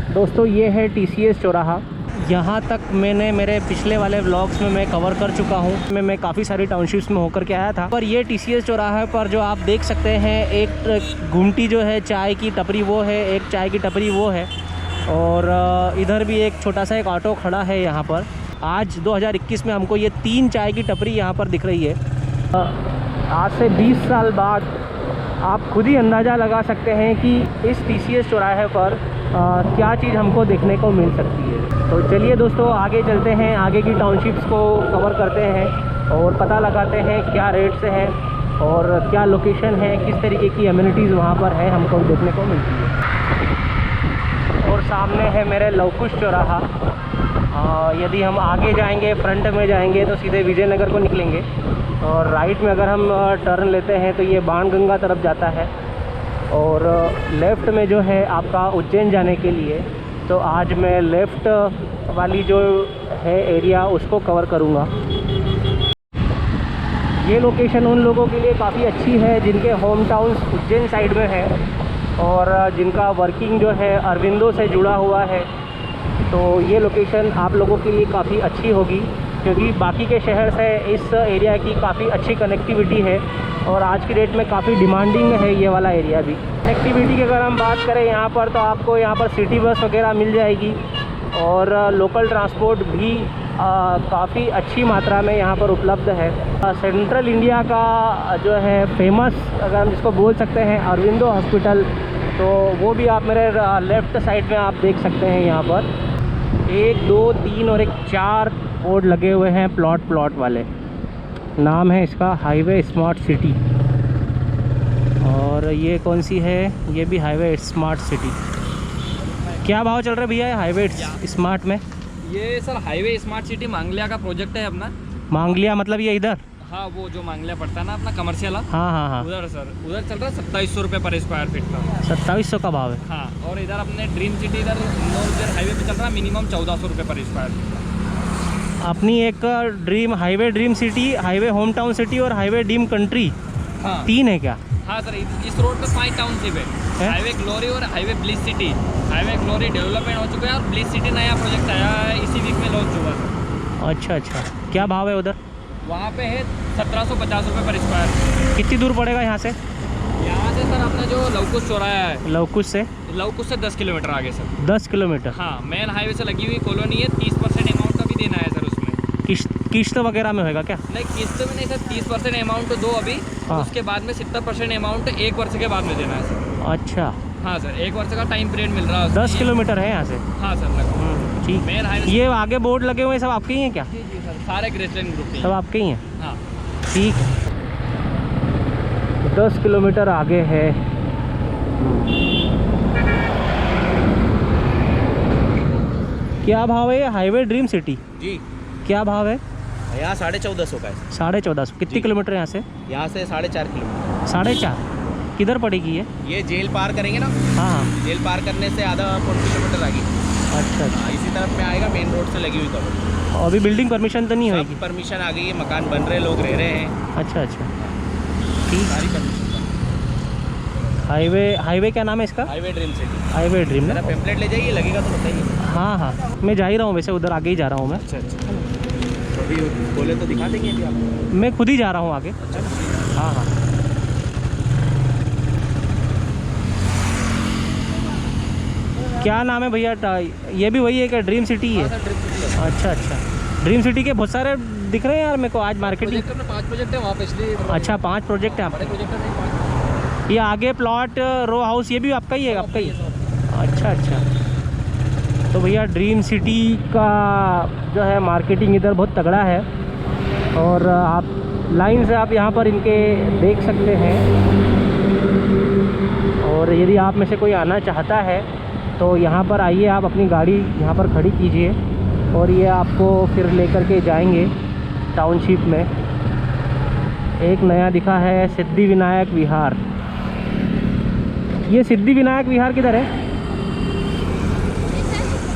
दोस्तों ये है TCS चौराहा। यहाँ तक मैंने मेरे पिछले वाले व्लॉग्स में मैं कवर कर चुका हूँ। मैं काफ़ी सारी टाउनशिप्स में होकर के आया था। पर ये TCS चौराहे पर जो आप देख सकते हैं, एक घुमटी जो है चाय की टपरी वो है, एक चाय की टपरी वो है, और इधर भी एक छोटा सा एक ऑटो खड़ा है यहाँ पर। आज 2021 में हमको ये 3 चाय की टपरी यहाँ पर दिख रही है। आज से 20 साल बाद आप खुद ही अंदाज़ा लगा सकते हैं कि इस TCS चौराहे पर क्या चीज़ हमको देखने को मिल सकती है। तो चलिए दोस्तों आगे चलते हैं, आगे की टाउनशिप्स को कवर करते हैं और पता लगाते हैं क्या रेट्स हैं और क्या लोकेशन है, किस तरीके की एमिनिटीज़ वहाँ पर है हमको देखने को मिलती है। और सामने है मेरे लवकुश चौराहा। यदि हम आगे जाएंगे, फ्रंट में जाएंगे तो सीधे विजयनगर को निकलेंगे, और राइट में अगर हम टर्न लेते हैं तो ये बाणगंगा तरफ जाता है, और लेफ़्ट में जो है आपका उज्जैन जाने के लिए। तो आज मैं लेफ़्ट वाली जो है एरिया उसको कवर करूँगा। ये लोकेशन उन लोगों के लिए काफ़ी अच्छी है जिनके होम टाउन्स उज्जैन साइड में है और जिनका वर्किंग जो है अरविंदो से जुड़ा हुआ है। तो ये लोकेशन आप लोगों के लिए काफ़ी अच्छी होगी, क्योंकि बाकी के शहर से इस एरिया की काफ़ी अच्छी कनेक्टिविटी है और आज की डेट में काफ़ी डिमांडिंग है ये वाला एरिया भी। कनेक्टिविटी की अगर हम बात करें यहाँ पर, तो आपको यहाँ पर सिटी बस वगैरह मिल जाएगी और लोकल ट्रांसपोर्ट भी काफ़ी अच्छी मात्रा में यहाँ पर उपलब्ध है। सेंट्रल इंडिया का जो है फेमस, अगर हम जिसको बोल सकते हैं, अरविंदो हॉस्पिटल, तो वो भी आप मेरे लेफ़्ट साइड में आप देख सकते हैं। यहाँ पर 1, 2, 3 और 4 बोर्ड लगे हुए हैं प्लॉट वाले। नाम है इसका हाईवे स्मार्ट सिटी, और ये कौन सी है? ये भी हाईवे स्मार्ट सिटी। क्या भाव चल रहा है भैया हाईवे स्मार्ट में? ये sir highway smart city Mangliya का प्रोजेक्ट है अपना। मांगलिया मतलब ये इधर? हाँ, वो जो मांगलिया पड़ता है ना अपना कमर्शियल। हाँ। उधर सर, उधर चल रहा है 2700 रुपये पर स्क्वायर फीट का। 2700 का भाव है? हाँ, और इधर अपने ड्रीम सिटी इधर इंदौर हाईवे पे चल रहा है मिनिमम 1400 रुपये पर स्क्वायर फीट का। अपनी एक dream city, highway home town city और हाईवे ड्रीम कंट्री, हाँ 3 है क्या? हाँ सर, इस रोड पे 5 टाउनशिप है। हाईवे ग्लोरी और highway bliss city. Highway glory development हो चुका है और ब्लिस सिटी नया प्रोजेक्ट आया है, इसी वीक में लॉन्च हुआ सर। अच्छा, क्या भाव है उधर? वहाँ पे है 1750 रुपये पर स्क्वायर। कितनी दूर पड़ेगा यहाँ से? यहाँ से सर अपना जो लवकुश चौराहा है, लवकुश से 10 किलोमीटर आगे सर। 10 किलोमीटर? हाँ, मेन हाईवे से लगी हुई कॉलोनी है। 30% अमाउंट का भी देना है सर उसमें। किस्त वगैरह में होगा क्या? नहीं, किस्त में नहीं सर, 30% अमाउंट दो अभी। हाँ। उसके बाद में 70% अमाउंट 1 वर्ष के बाद में देना है सर। अच्छा। हाँ सर, 1 वर्ष का टाइम पीरियड मिल रहा है। 10 किलोमीटर है यहाँ से? हाँ सर, ठीक। Main highway. ये आगे बोर्ड लगे हुए हैं सब आपके ही हैं क्या? जी सर, सारे ग्रेसलैंड ग्रुप के सब आपके ही हैं? हाँ ठीक। 10 किलोमीटर आगे है। क्या भाव है ये हाईवे ड्रीम सिटी? जी, क्या भाव है? यहाँ 1450 का है। 1450? कितनी किलोमीटर यहाँ से? यहाँ से 4.5 किलोमीटर। 4.5? किधर पड़ेगी ये? ये जेल पार करेंगे ना? हाँ। जेल पार करने से आधा 4 किलोमीटर आगे। अच्छा। हाँ, इसी तरफ में आएगा, मेन रोड से लगी हुई कॉलोनी। अभी बिल्डिंग परमिशन तो नहीं होगी? परमिशन आ गई है, मकान बन रहे, लोग रह रहे हैं। अच्छा, ठीक। सारी परमिशन। हाईवे क्या नाम है इसका? Highway dream city. Highway dream. मेरा पेम्पलेट ले जाइए, लगेगा तो बताइए। हाँ, मैं जा ही रहा हूँ, वैसे उधर आगे ही जा रहा हूँ मैं। अच्छा, तो अभी बोले तो दिखा देंगे अभी आप? मैं खुद ही जा रहा हूँ आगे। अच्छा। हाँ। क्या नाम है भैया? ये भी वही है क्या? ड्रीम सिटी है? अच्छा। ड्रीम सिटी के बहुत सारे दिख रहे हैं यार मेरे को आज मार्केट में। 5 प्रोजेक्ट है वहाँ पे, इसलिए। अच्छा, 5 प्रोजेक्ट हैं? बड़े प्रोजेक्ट नहीं, 5। ये आगे प्लॉट रो हाउस ये भी आपका ही है? आपका ही? अच्छा। तो भैया ड्रीम सिटी का जो है मार्केटिंग इधर बहुत तगड़ा है, और आप लाइन से आप यहाँ पर इनके देख सकते हैं। और यदि आप में से कोई आना चाहता है तो यहाँ पर आइए, आप अपनी गाड़ी यहाँ पर खड़ी कीजिए और ये आपको फिर लेकर के जाएंगे टाउनशिप में। एक नया दिखा है सिद्धि विनायक विहार। ये सिद्धि विनायक विहार किधर है?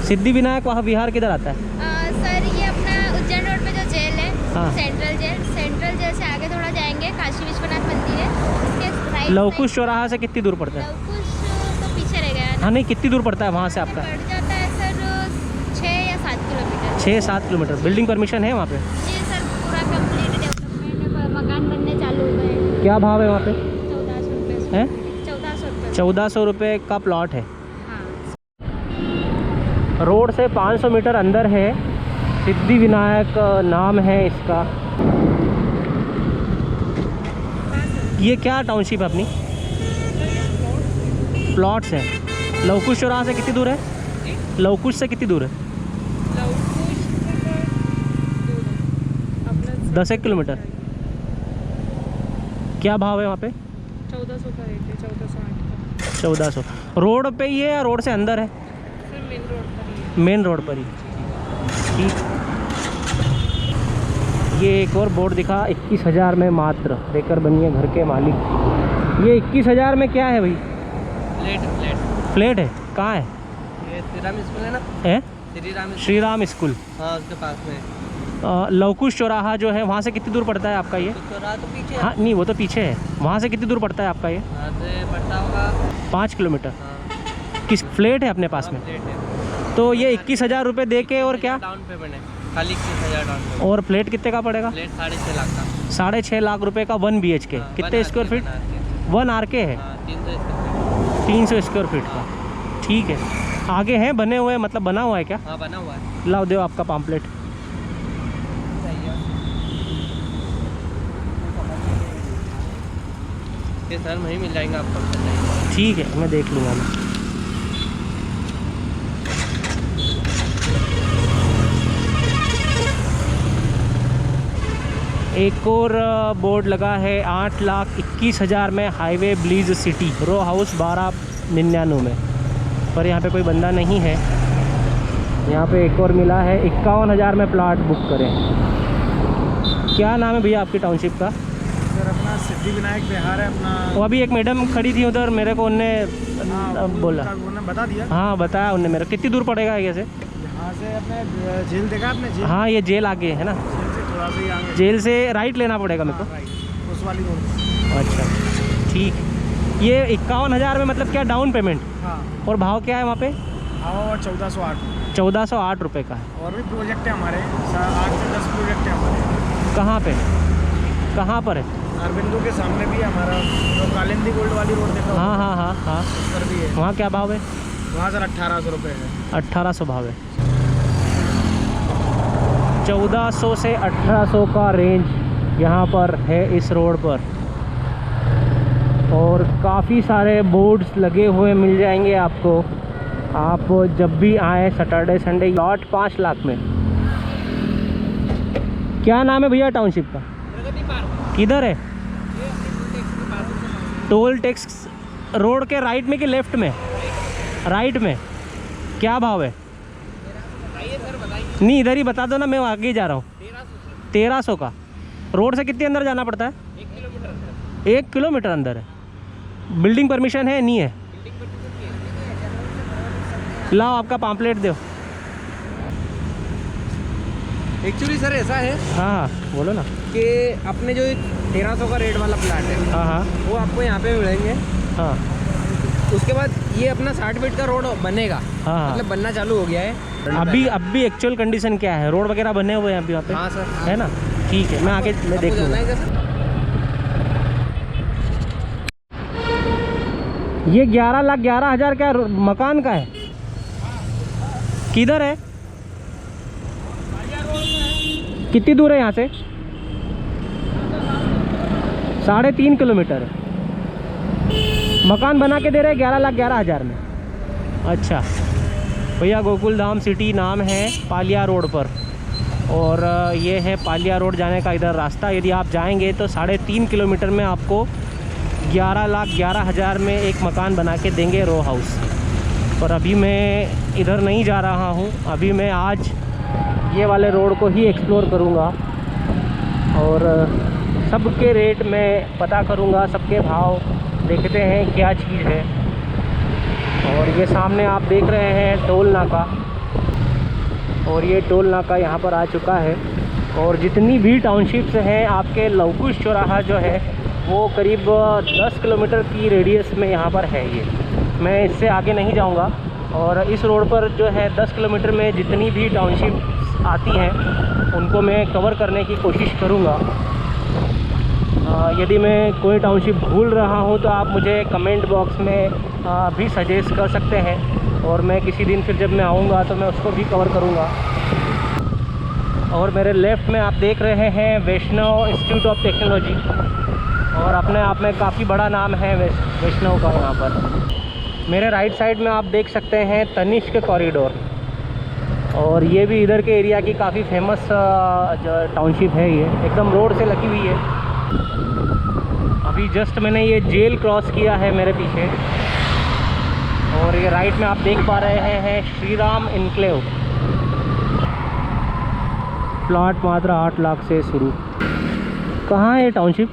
सिद्धि विनायक वहाँ विहार किधर आता है? सर ये अपना उज्जैन रोड पे जो जेल है, हाँ। सेंट्रल जेल से आगे थोड़ा जाएंगे, काशी विश्वनाथ मंदिर है, उसके राइट। लवकुश चौराहा से कितनी दूर पड़ता है? लवकुश तो पीछे रह गया, हाँ नहीं, कितनी दूर पड़ता है वहाँ से आपका? पड़ जाता है सर 6 या 7 किलोमीटर। 6-7 किलोमीटर। बिल्डिंग परमिशन है वहाँ पे? जी सर, पूरा कंप्लीट डेवलपमेंट है, मकान बनने चालू हो गए। क्या भाव है वहाँ पे? 1400 रुपये हैं? 1400 रुपये। 1400 रुपये का प्लॉट है। हाँ। रोड से 500 मीटर अंदर है, सिद्धि विनायक नाम है इसका। ये क्या टाउनशिप है अपनी? प्लॉट्स हैं। लवकुश चौराहा से कितनी दूर है? लवकुश से कितनी दूर है? 10 किलोमीटर। क्या भाव है वहाँ पे? 1400 का रेट है, 1408 1400। रोड पे ही है या रोड से अंदर है? सर मेन रोड पर ही है। मेन रोड पर ही। ठीक। ये एक और बोर्ड दिखा, 21,000 में मात्र, देकर बनिए घर के मालिक। ये 21,000 में क्या है भाई? फ्लैट है। कहाँ है? ये श्री राम स्कूल है ना? है श्री राम श्री राम स्कूल। हाँ, उसके पास में। लवकुश चौराहा जो है वहाँ से कितनी दूर पड़ता है आपका ये? चौराहा तो पीछे हाँ नहीं, वो तो पीछे है। वहाँ से कितनी दूर पड़ता है आपका ये? यहाँ से पड़ता होगा 5 किलोमीटर। हाँ, किस फ्लैट है अपने पास में? फ्लैट है। तो ये 21,000 रुपये दे के और क्या? डाउन पेमेंट है, खाली 21,000 डाउन पेमेंट। और फ्लैट कितने का पड़ेगा? फ्लैट 6.5 लाख का। 6.5 लाख रुपए का 1 BHK। हाँ, कितने स्क्वायर फीट? 1 RK है। हाँ, 300 स्क्वायर 300 स्क्वायर फीट का। ठीक है। आगे हैं बने हुए, मतलब बना हुआ है क्या? फीट। हाँ, बना हुआ है। लाओ दो आपका पम्पलेट। ये सर वहीं मिल जाएंगे आपको। ठीक है, मैं देख लूँगा मैं। एक और बोर्ड लगा है 8,21,000 में, हाईवे ब्लीज सिटी, रो हाउस 1299 में। पर यहाँ पे कोई बंदा नहीं है। यहाँ पे एक और मिला है 51,000 में, प्लाट बुक करें। क्या नाम है भैया आपकी टाउनशिप का? सर अपना सिद्धि विनायक बिहार है अपना। वो अभी एक मैडम खड़ी थी उधर, मेरे को उनने बोला। उन्होंने बता दिया। हाँ बताया उनने मेरे को। कितनी दूर पड़ेगा आगे से? यहाँ से अपने झील देखा आपने? झील हाँ ये जेल आगे है ना? झील से थोड़ा सा ही आगे। जेल से राइट लेना पड़ेगा मेरे को? हाँ, राइट, उस वाली रोड। अच्छा ठीक। ये 51,000 में मतलब क्या डाउन पेमेंट? हाँ। और भाव क्या है वहाँ पे? और 1408। 1408 रुपये का है। और भी प्रोजेक्ट है हमारे, 8 से 10 प्रोजेक्ट है हमारे। कहाँ पे? कहाँ पर है? अरबिंदो के सामने भी है हमारा, जो कालिंदी गोल्ड वाली रोड देखा हाँ हाँ हाँ हाँ। उस पर भी है। वहाँ क्या भाव है? वहाँ सर 1800 रुपये है। 1800 भाव है। 1400 से 1800 का रेंज यहाँ पर है इस रोड पर। और काफ़ी सारे बोर्ड्स लगे हुए मिल जाएंगे आपको, आप जब भी आए सैटरडे संडे। लॉट 5 लाख में। क्या नाम है भैया टाउनशिप का? किधर है? टोल टैक्स रोड के राइट में कि लेफ्ट में? राइट में। क्या भाव है? नहीं इधर ही बता दो ना, मैं आगे ही जा रहा हूँ। 1300 का। रोड से कितने अंदर जाना पड़ता है? 1 किलोमीटर अंदर है। बिल्डिंग परमिशन है? नहीं है। लाओ आपका पम्पलेट दो। एक्चुअली सर ऐसा है हाँ बोलो ना। कि अपने जो 1300 का रेट वाला प्लाट है हाँ हाँ वो आपको यहाँ पे मिलेंगे। हाँ उसके बाद ये अपना 60 फीट का रोड बनेगा, हाँ। मतलब बनना चालू हो गया है। अभी एक्चुअल कंडीशन क्या है? रोड वगैरह बने हुए हैं अभी वहाँ पे? हाँ सर। है ना? ठीक है, मैं आगे मैं देख आपको जाना लूँगा। है क्या सर? ये 11,11,000 का मकान का है? किधर है? कितनी दूर है यहाँ से? 3.5 किलोमीटर है। मकान बना के दे रहे 11,11,000 में। अच्छा भैया, गोकुल धाम सिटी नाम है, पालिया रोड पर। और ये है पालिया रोड जाने का इधर रास्ता। यदि आप जाएंगे तो 3.5 किलोमीटर में आपको 11,11,000 में एक मकान बना के देंगे, रो हाउस। पर अभी मैं इधर नहीं जा रहा हूँ। अभी मैं आज ये वाले रोड को ही एक्सप्लोर करूँगा और सबके रेट में पता करूँगा, सबके भाव देखते हैं क्या चीज़ है। और ये सामने आप देख रहे हैं टोल नाका, और ये टोल नाका यहाँ पर आ चुका है। और जितनी भी टाउनशिप्स हैं आपके, लवकुश चौराहा जो है वो करीब 10 किलोमीटर की रेडियस में यहाँ पर है ये। मैं इससे आगे नहीं जाऊंगा। और इस रोड पर जो है 10 किलोमीटर में जितनी भी टाउनशिप आती हैं उनको मैं कवर करने की कोशिश करूंगा। यदि मैं कोई टाउनशिप भूल रहा हूं तो आप मुझे कमेंट बॉक्स में भी सजेस्ट कर सकते हैं, और मैं किसी दिन फिर जब मैं आऊंगा तो मैं उसको भी कवर करूंगा। और मेरे लेफ़्ट में आप देख रहे हैं वैष्णव इंस्टीट्यूट ऑफ टेक्नोलॉजी, और अपने आप में काफ़ी बड़ा नाम है वैष्णव का यहाँ पर। मेरे राइट साइड में आप देख सकते हैं तनिष्क कॉरिडोर, और ये भी इधर के एरिया की काफ़ी फेमस टाउनशिप है। ये एकदम रोड से लगी हुई है। अभी जस्ट मैंने ये जेल क्रॉस किया है मेरे पीछे, और ये राइट में आप देख पा रहे हैं श्री राम इनक्लेव। प्लॉट मात्र 8 लाख से शुरू। कहाँ है ये टाउनशिप?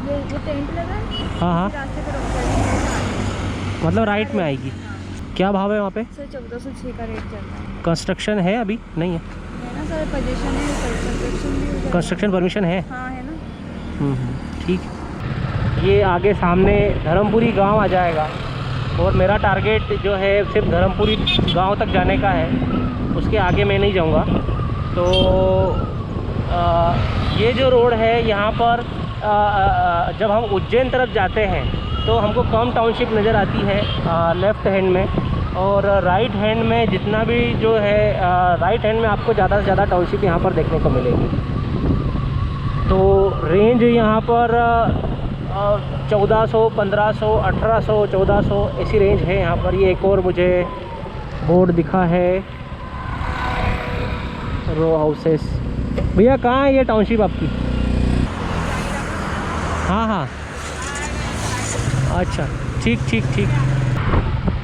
ये जो टेंट लगा है, हाँ हाँ, रास्ते पर रोक कर मतलब राइट में आएगी। क्या भाव है वहाँ पे? सर 1406 का रेट चल रहा है। कंस्ट्रक्शन है अभी? नहीं है। है ना सर, पोजीशन है, कंस्ट्रक्शन भी हो जाएगा। कंस्ट्रक्शन परमिशन है? हाँ है ना। ठीक। ये आगे सामने धर्मपुरी गांव आ जाएगा, और मेरा टारगेट जो है सिर्फ धर्मपुरी गांव तक जाने का है, उसके आगे मैं नहीं जाऊंगा। तो ये जो रोड है यहाँ पर जब हम उज्जैन तरफ जाते हैं तो हमको कम टाउनशिप नज़र आती है लेफ़्ट हैंड में, और राइट हैंड में जितना भी जो है राइट हैंड में आपको ज़्यादा से ज़्यादा टाउनशिप यहाँ पर देखने को मिलेगी। तो रेंज यहाँ पर 1400, 1500, 1800, 1400 ऐसी रेंज है यहाँ पर। ये एक और मुझे बोर्ड दिखा है रो हाउसेस। भैया कहाँ है ये टाउनशिप आपकी? हाँ हाँ, अच्छा, ठीक ठीक ठीक।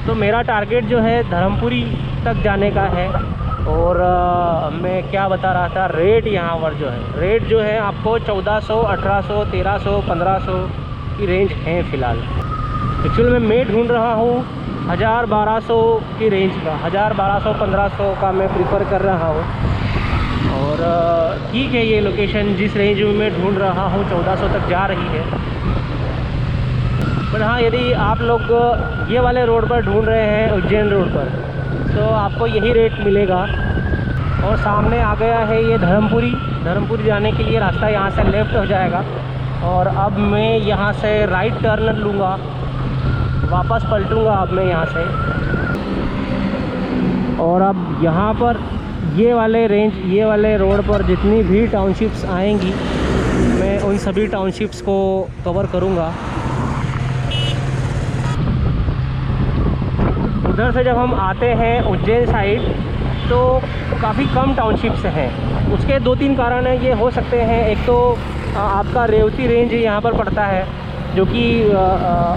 तो मेरा टारगेट जो है धर्मपुरी तक जाने का है, और मैं क्या बता रहा था, रेट यहाँ पर जो है आपको 1400, 1800, 1300, 1500 की रेंज है फ़िलहाल। एक्चुअली मैं ढूंढ रहा हूँ 1000, 1200 की रेंज का, 1000, 1200, 1500 का मैं प्रीफर कर रहा हूँ। और ठीक है, ये लोकेशन जिस रेंज में मैं ढूंढ रहा हूँ 1400 तक जा रही है। पर हाँ, यदि आप लोग ये वाले रोड पर ढूंढ रहे हैं, उज्जैन रोड पर, तो आपको यही रेट मिलेगा। और सामने आ गया है ये धर्मपुरी जाने के लिए रास्ता यहाँ से लेफ़्ट हो जाएगा, और अब मैं यहाँ से राइट टर्न लूँगा, वापस पलटूँगा अब मैं यहाँ से। और अब यहाँ पर ये वाले रोड पर जितनी भी टाउनशिप्स आएंगी मैं उन सभी टाउनशिप्स को कवर करूँगा। उधर से जब हम आते हैं उज्जैन साइड तो काफ़ी कम टाउनशिप्स हैं। उसके 2-3 कारण हैं, ये हो सकते हैं। एक तो आपका रेवती रेंज यहाँ पर पड़ता है, जो कि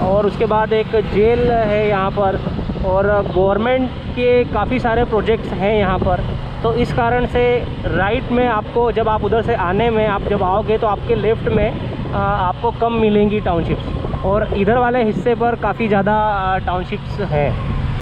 और उसके बाद एक जेल है यहाँ पर, और गवर्नमेंट के काफ़ी सारे प्रोजेक्ट्स हैं यहाँ पर। तो इस कारण से राइट में आपको, जब आप उधर से आने में आप जब आओगे तो आपके लेफ़्ट में आपको कम मिलेंगी टाउनशिप्स, और इधर वाले हिस्से पर काफ़ी ज़्यादा टाउनशिप्स हैं।